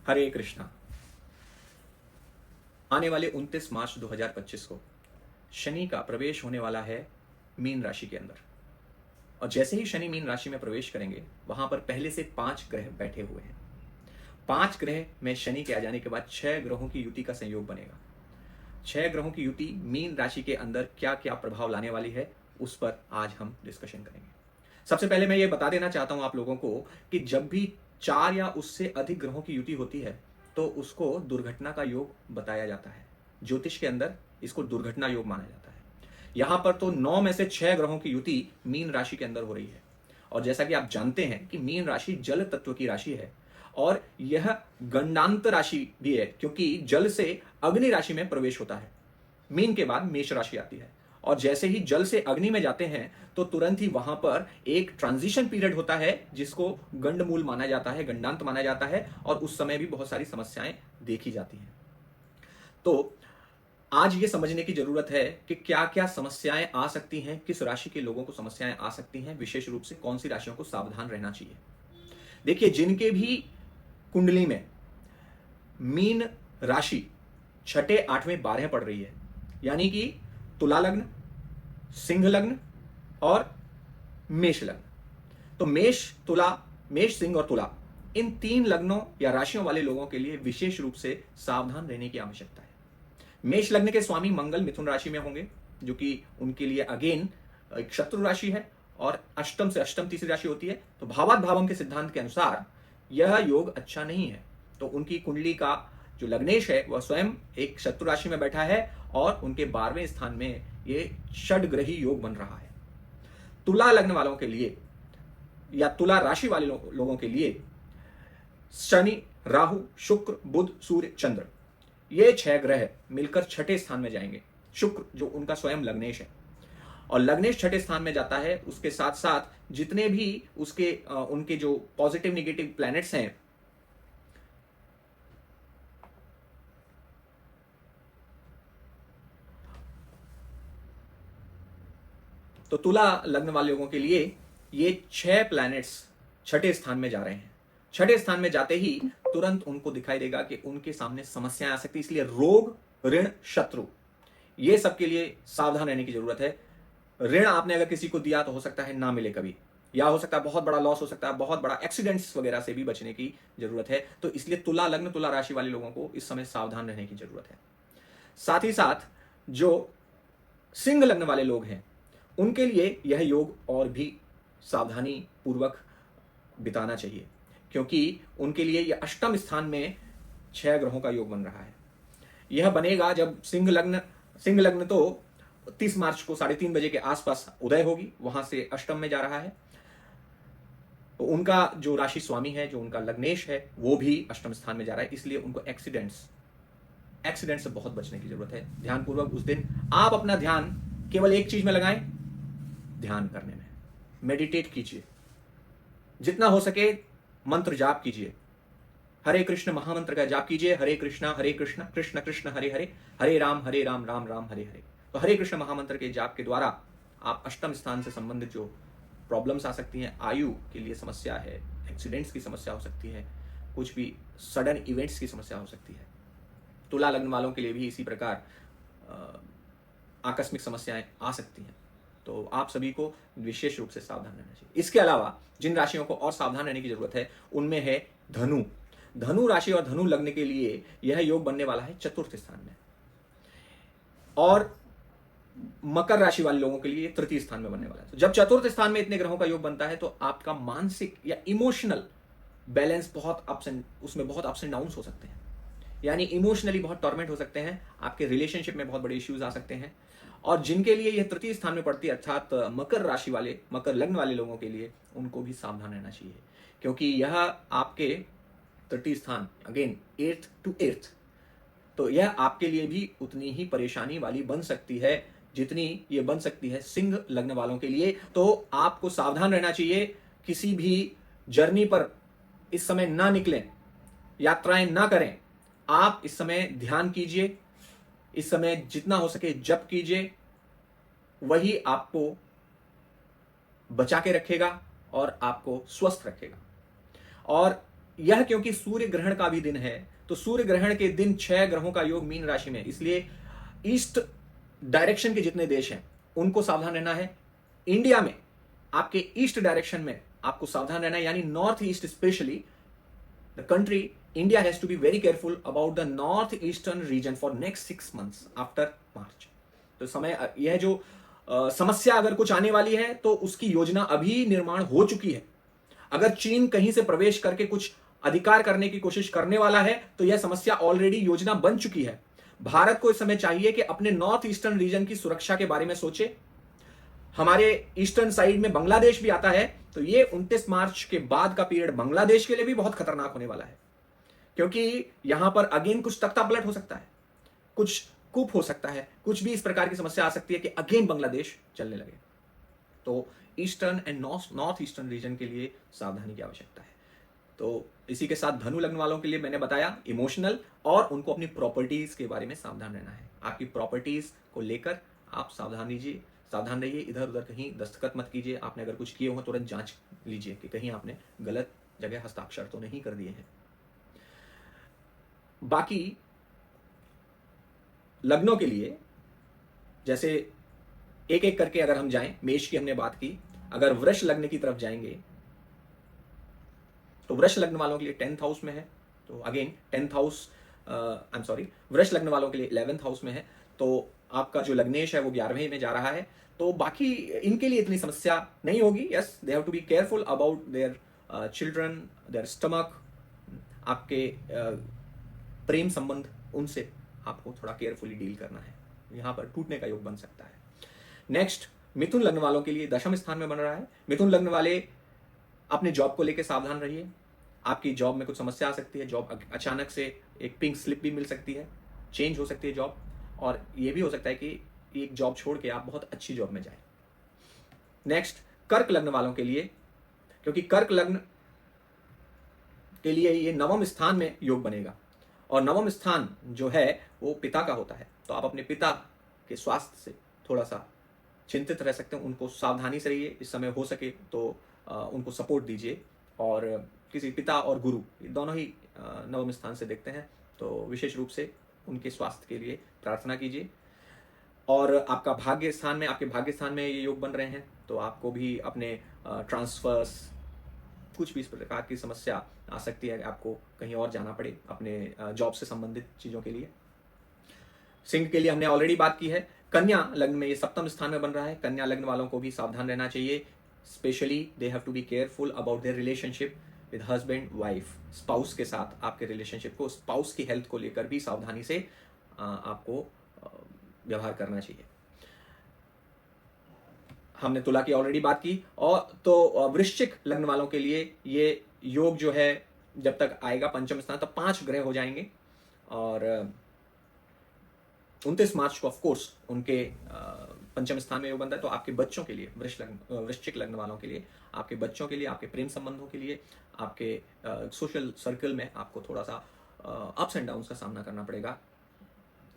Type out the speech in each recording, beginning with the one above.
हरे कृष्णा। आने वाले 29 मार्च 2025 को शनि का प्रवेश होने वाला है मीन राशि के अंदर। और जैसे ही शनि मीन राशि में प्रवेश करेंगे, वहां पर पहले से 5 ग्रह बैठे हुए हैं। 5 ग्रह में शनि के आ जाने के बाद 6 ग्रहों की युति का संयोग बनेगा। 6 ग्रहों की युति मीन राशि के अंदर क्या क्या प्रभाव लाने वाली है, उस पर आज हम डिस्कशन करेंगे। सबसे पहले मैं ये बता देना चाहता हूं आप लोगों को कि जब भी 4 या उससे अधिक ग्रहों की युति होती है तो उसको दुर्घटना का योग बताया जाता है। ज्योतिष के अंदर इसको दुर्घटना योग माना जाता है। यहां पर तो 9 में से 6 ग्रहों की युति मीन राशि के अंदर हो रही है। और जैसा कि आप जानते हैं कि मीन राशि जल तत्व की राशि है और यह गंडांत राशि भी है, क्योंकि जल से अग्नि राशि में प्रवेश होता है। मीन के बाद मेष राशि आती है और जैसे ही जल से अग्नि में जाते हैं तो तुरंत ही वहां पर एक ट्रांजिशन पीरियड होता है जिसको गंडमूल माना जाता है, गंडांत माना जाता है, और उस समय भी बहुत सारी समस्याएं देखी जाती हैं। तो आज ये समझने की जरूरत है कि क्या क्या समस्याएं आ सकती हैं, किस राशि के लोगों को समस्याएं आ सकती हैं, विशेष रूप से कौन सी राशियों को सावधान रहना चाहिए। देखिए, जिनके भी कुंडली में मीन राशि 6, 8, 12 पड़ रही है, यानी कि तुला लग्न, सिंह लग्न और मेष लग्न, तो मेष, तुला, मेष, सिंह और तुला, इन 3 लग्नों या राशियों वाले लोगों के लिए विशेष रूप से सावधान रहने की आवश्यकता है। मेष लग्न के स्वामी मंगल मिथुन राशि में होंगे, जो कि उनके लिए अगेन एक शत्रु राशि है और अष्टम से अष्टम तीसरी राशि होती है। तो भावात भावम के सिद्धांत के अनुसार यह योग अच्छा नहीं है। तो उनकी कुंडली का जो लग्नेश है वह स्वयं एक शत्रु राशि में बैठा है और उनके 12वें स्थान में ये षडग्रही योग बन रहा है। तुला लग्न वालों के लिए या तुला राशि वाले लोगों के लिए शनि, राहु, शुक्र, बुध, सूर्य, चंद्र, ये 6 ग्रह मिलकर 6ठे स्थान में जाएंगे। शुक्र जो उनका स्वयं लग्नेश है और लग्नेश 6ठे स्थान में जाता है, उसके साथ साथ जितने भी उसके उनके जो पॉजिटिव निगेटिव प्लैनेट्स हैं, तो तुला लग्न वाले लोगों के लिए ये 6 प्लैनेट्स 6ठे स्थान में जा रहे हैं। 6ठे स्थान में जाते ही तुरंत उनको दिखाई देगा कि उनके सामने समस्याएं आ सकती है। इसलिए रोग, ऋण, शत्रु, ये सबके लिए सावधान रहने की जरूरत है। ऋण आपने अगर किसी को दिया तो हो सकता है ना मिले कभी, या हो सकता है बहुत बड़ा लॉस हो सकता है, बहुत बड़ा एक्सीडेंट्स वगैरह से भी बचने की जरूरत है। तो इसलिए तुला लग्न, तुला राशि वाले लोगों को इस समय सावधान रहने की जरूरत है। साथ ही साथ जो सिंह लग्न वाले लोग हैं, उनके लिए यह योग और भी सावधानी पूर्वक बिताना चाहिए, क्योंकि उनके लिए यह अष्टम स्थान में 6 ग्रहों का योग बन रहा है। यह बनेगा जब सिंह लग्न तो 30 मार्च को 3:30 बजे के आसपास उदय होगी, वहां से अष्टम में जा रहा है। तो उनका जो राशि स्वामी है, जो उनका लग्नेश है, वो भी अष्टम स्थान में जा रहा है। इसलिए उनको एक्सीडेंट से बहुत बचने की जरूरत है। ध्यानपूर्वक उस दिन आप अपना ध्यान केवल एक चीज में लगाएं, ध्यान करने में। मेडिटेट कीजिए, जितना हो सके मंत्र जाप कीजिए। हरे कृष्ण महामंत्र का जाप कीजिए। हरे कृष्ण कृष्ण कृष्ण हरे हरे, हरे राम राम राम हरे हरे। तो हरे कृष्ण महामंत्र के जाप के द्वारा आप अष्टम स्थान से संबंधित जो प्रॉब्लम्स आ सकती हैं, आयु के लिए समस्या है, एक्सीडेंट्स की समस्या हो सकती है, कुछ भी सडन इवेंट्स की समस्या हो सकती है। तुला लग्न वालों के लिए भी इसी प्रकार आकस्मिक समस्याएं आ सकती हैं। तो आप सभी को विशेष रूप से सावधान रहना चाहिए। इसके अलावा जिन राशियों को और सावधान रहने की जरूरत है, उनमें है धनु राशि और धनु लग्न के लिए यह योग बनने वाला है 4th स्थान में, और मकर राशि वाले लोगों के लिए 3य स्थान में बनने वाला है। तो जब 4th स्थान में इतने ग्रहों का योग बनता है तो आपका मानसिक या इमोशनल बैलेंस उसमें बहुत अप्स एंड डाउन्स हो सकते हैं, यानी इमोशनली बहुत टॉर्मेंट हो सकते हैं, आपके रिलेशनशिप में बहुत बड़े इश्यूज आ सकते हैं। और जिनके लिए यह 3य स्थान में पड़ती है, अर्थात मकर राशि वाले, मकर लग्न वाले लोगों के लिए, उनको भी सावधान रहना चाहिए, क्योंकि यह आपके 3य स्थान अगेन 8th to 8th, तो यह आपके लिए भी उतनी ही परेशानी वाली बन सकती है जितनी ये बन सकती है सिंह लग्न वालों के लिए। तो आपको सावधान रहना चाहिए, किसी भी जर्नी पर इस समय ना निकलें, यात्राएं ना करें। आप इस समय ध्यान कीजिए, इस समय जितना हो सके जप कीजिए, वही आपको बचा के रखेगा और आपको स्वस्थ रखेगा। और यह क्योंकि सूर्य ग्रहण का भी दिन है, तो सूर्य ग्रहण के दिन 6 ग्रहों का योग मीन राशि में, इसलिए ईस्ट डायरेक्शन के जितने देश हैं उनको सावधान रहना है। इंडिया में आपके ईस्ट डायरेक्शन में आपको सावधान रहना है, यानी north east specially the country India has to be very careful about the north eastern region for next 6 months after March. तो समय यह जो समस्या अगर कुछ आने वाली है तो उसकी योजना अभी निर्माण हो चुकी है। अगर चीन कहीं से प्रवेश करके कुछ अधिकार करने की कोशिश करने वाला है तो यह समस्या ऑलरेडी योजना बन चुकी है। भारत को इस समय चाहिए कि अपने नॉर्थ ईस्टर्न रीजन की सुरक्षा के बारे में सोचे। हमारे ईस्टर्न साइड में बांग्लादेश भी आता है, तो ये 29 मार्च के बाद का पीरियड बांग्लादेश के लिए भी बहुत खतरनाक होने वाला है, क्योंकि यहां पर अगेन कुछ तख्ता पलट हो सकता है, कुछ कूप हो सकता है, कुछ भी इस प्रकार की समस्या आ सकती है कि अगेन बांग्लादेश चलने लगे। तो eastern and north eastern reason के लिए सावधानी की आवश्यकता है। तो इसी के साथ धनु लग्न वालों के लिए मैंने बताया इमोशनल, और उनको अपनी प्रॉपर्टीज के बारे में सावधान रहना है। आपकी प्रॉपर्टीज को लेकर आप सावधान रहिए, इधर उधर कहीं दस्तखत मत कीजिए। आपने अगर कुछ किए हो तुरंत जांच लीजिए कि कहीं आपने गलत जगह हस्ताक्षर तो नहीं कर दिए हैं। बाकी लग्नों के लिए जैसे एक एक करके अगर हम जाएं, मेष की हमने बात की, अगर वृष लग्न की तरफ जाएंगे तो वृष लग्न वालों के लिए 10th हाउस में है, तो अगेन 10th हाउस वृष लग्न वालों के लिए 11th हाउस में है, तो आपका जो लग्नेश है वो 11वें में जा रहा है। तो बाकी इनके लिए इतनी समस्या नहीं होगी। Yes, they have to be careful about their children, their stomach, आपके प्रेम संबंध, उनसे आपको थोड़ा केयरफुली डील करना है, यहाँ पर टूटने का योग बन सकता है। नेक्स्ट, मिथुन लग्न वालों के लिए 10वें स्थान में बन रहा है। मिथुन लग्न वाले अपने जॉब को लेकर सावधान रहिए। आपकी जॉब में कुछ समस्या आ सकती है, जॉब अचानक से एक पिंक स्लिप भी मिल सकती है, चेंज हो सकती है जॉब, और ये भी हो सकता है कि एक जॉब छोड़ के आप बहुत अच्छी जॉब में जाएं। नेक्स्ट, कर्क लग्न वालों के लिए, क्योंकि कर्क लग्न के लिए ये 9वें स्थान में योग बनेगा, और 9वां स्थान जो है वो पिता का होता है, तो आप अपने पिता के स्वास्थ्य से थोड़ा सा चिंतित रह सकते हैं। उनको सावधानी से रहिए, इस समय हो सके तो उनको सपोर्ट दीजिए। और किसी पिता और गुरु दोनों ही 9वें स्थान से देखते हैं, तो विशेष रूप से उनके स्वास्थ्य के लिए प्रार्थना कीजिए। और आपके भाग्य स्थान में ये योग बन रहे हैं, तो आपको भी अपने ट्रांसफर्स, कुछ भी इस प्रकार की समस्या आ सकती है, आपको कहीं और जाना पड़े अपने जॉब से संबंधित चीज़ों के लिए। सिंह के लिए हमने ऑलरेडी बात की है। कन्या लग्न में ये 7वें स्थान में बन रहा है। कन्या लग्न वालों को भी सावधान रहना चाहिए, specially they have to be careful about their relationship with husband wife, spouse के साथ आपके रिलेशनशिप को, स्पाउस की हेल्थ को लेकर भी सावधानी से आपको व्यवहार करना चाहिए। हमने तुला की ऑलरेडी बात की। और तो वृश्चिक लग्न वालों के लिए ये योग जो है जब तक आएगा 5वें स्थान, तब 5 ग्रह हो जाएंगे, और 29 मार्च को ऑफकोर्स उनके 5वें स्थान में योग बनता है। तो आपके बच्चों के लिए, वृश्चिक लग्न वालों के लिए, आपके बच्चों के लिए, आपके प्रेम संबंधों के लिए, आपके सोशल सर्कल में आपको थोड़ा सा अप्स एंड डाउन्स का सामना करना पड़ेगा।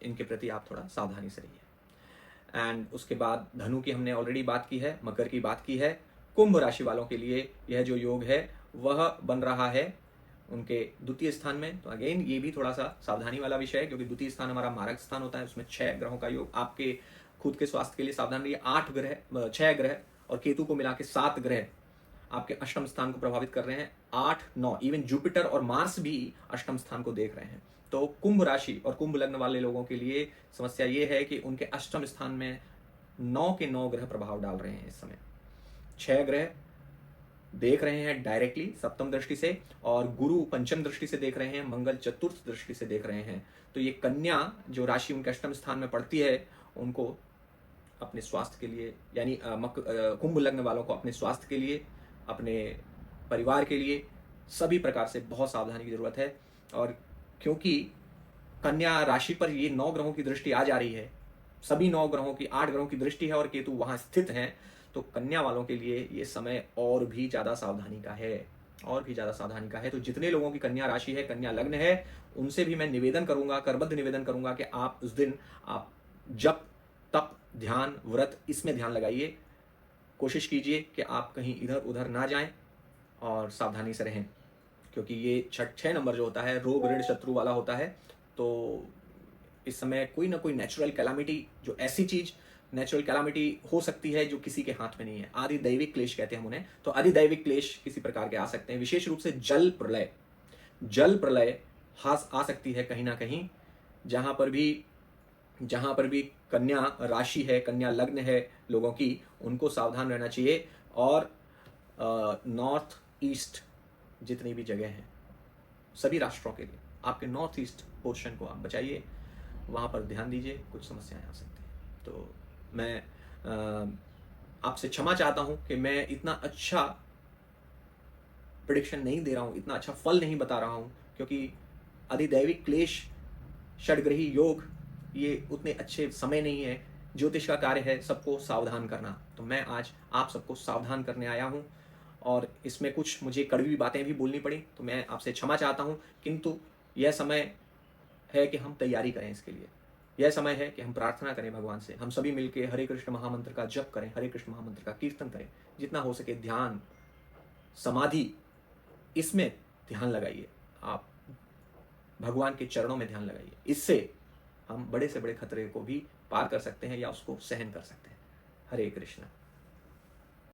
इनके प्रति आप थोड़ा सावधानी से रहिए। एंड उसके बाद धनु की हमने ऑलरेडी बात की है, मकर की बात की है। कुंभ राशि वालों के लिए यह जो योग है वह बन रहा है उनके 2य स्थान में। तो अगेन ये भी थोड़ा सा सावधानी वाला विषय है, क्योंकि 2य स्थान हमारा मारक स्थान होता है, उसमें 6 ग्रहों का योग। आपके खुद के स्वास्थ्य के लिए सावधान रहिए। 6 ग्रह और केतु को मिला के 7 ग्रह आपके अष्टम स्थान को प्रभावित कर रहे हैं। 8, 9, इवन जुपिटर और मार्स भी अष्टम स्थान को देख रहे हैं। तो कुंभ राशि और कुंभ लग्न वाले लोगों के लिए समस्या ये है कि उनके अष्टम स्थान में 9 के 9 ग्रह प्रभाव डाल रहे हैं। इस समय 6 ग्रह देख रहे हैं डायरेक्टली सप्तम दृष्टि से, और गुरु पंचम दृष्टि से देख रहे हैं, मंगल चतुर्थ दृष्टि से देख रहे हैं। तो ये कन्या जो राशि उनके अष्टम स्थान में पड़ती है, उनको अपने स्वास्थ्य के लिए, यानी कुंभ लग्न वालों को अपने स्वास्थ्य के लिए, अपने परिवार के लिए सभी प्रकार से बहुत सावधानी की जरूरत है। और क्योंकि कन्या राशि पर ये 9 ग्रहों की दृष्टि आ जा रही है, सभी 9 ग्रहों की 8 ग्रहों की दृष्टि है, और केतु वहां स्थित हैं, तो कन्या वालों के लिए ये समय और भी ज्यादा सावधानी का है। तो जितने लोगों की कन्या राशि है, कन्या लग्न है, उनसे भी मैं निवेदन करूंगा, करबद्ध निवेदन करूंगा कि आप उस दिन आप जप, तप, ध्यान, व्रत, इसमें ध्यान लगाइए। कोशिश कीजिए कि आप कहीं इधर उधर ना जाएं और सावधानी से रहें, क्योंकि ये 6 नंबर जो होता है रोग ऋण शत्रु वाला होता है। तो इस समय कोई ना कोई नेचुरल कैलामिटी, जो ऐसी चीज नेचुरल कैलामिटी हो सकती है जो किसी के हाथ में नहीं है। आदि दैविक क्लेश कहते हैं हम उन्हें। तो आदि दैविक क्लेश किसी प्रकार के आ सकते हैं, विशेष रूप से जल प्रलय आ सकती है कहीं ना कहीं। जहां पर भी कन्या राशि है, कन्या लग्न है लोगों की, उनको सावधान रहना चाहिए। और नॉर्थ ईस्ट जितनी भी जगह हैं सभी राष्ट्रों के लिए, आपके नॉर्थ ईस्ट पोर्शन को आप बचाइए, वहाँ पर ध्यान दीजिए, कुछ समस्याएं आ सकती हैं। तो मैं आपसे क्षमा चाहता हूँ कि मैं इतना अच्छा प्रिडिक्शन नहीं दे रहा हूँ, इतना अच्छा फल नहीं बता रहा हूँ, क्योंकि अधिदैविक क्लेश, षडग्रही योग, ये उतने अच्छे समय नहीं है। ज्योतिष का कार्य है सबको सावधान करना। तो मैं आज आप सबको सावधान करने आया हूँ, और इसमें कुछ मुझे कड़वी बातें भी बोलनी पड़ी, तो मैं आपसे क्षमा चाहता हूँ। किंतु यह समय है कि हम तैयारी करें इसके लिए। यह समय है कि हम प्रार्थना करें भगवान से, हम सभी मिलकर हरे कृष्ण महामंत्र का जप करें, हरे कृष्ण महामंत्र का कीर्तन करें, जितना हो सके ध्यान, समाधि, इसमें ध्यान लगाइए। आप भगवान के चरणों में ध्यान लगाइए। इससे हम बड़े से बड़े खतरे को भी पार कर सकते हैं या उसको सहन कर सकते हैं। हरे कृष्ण।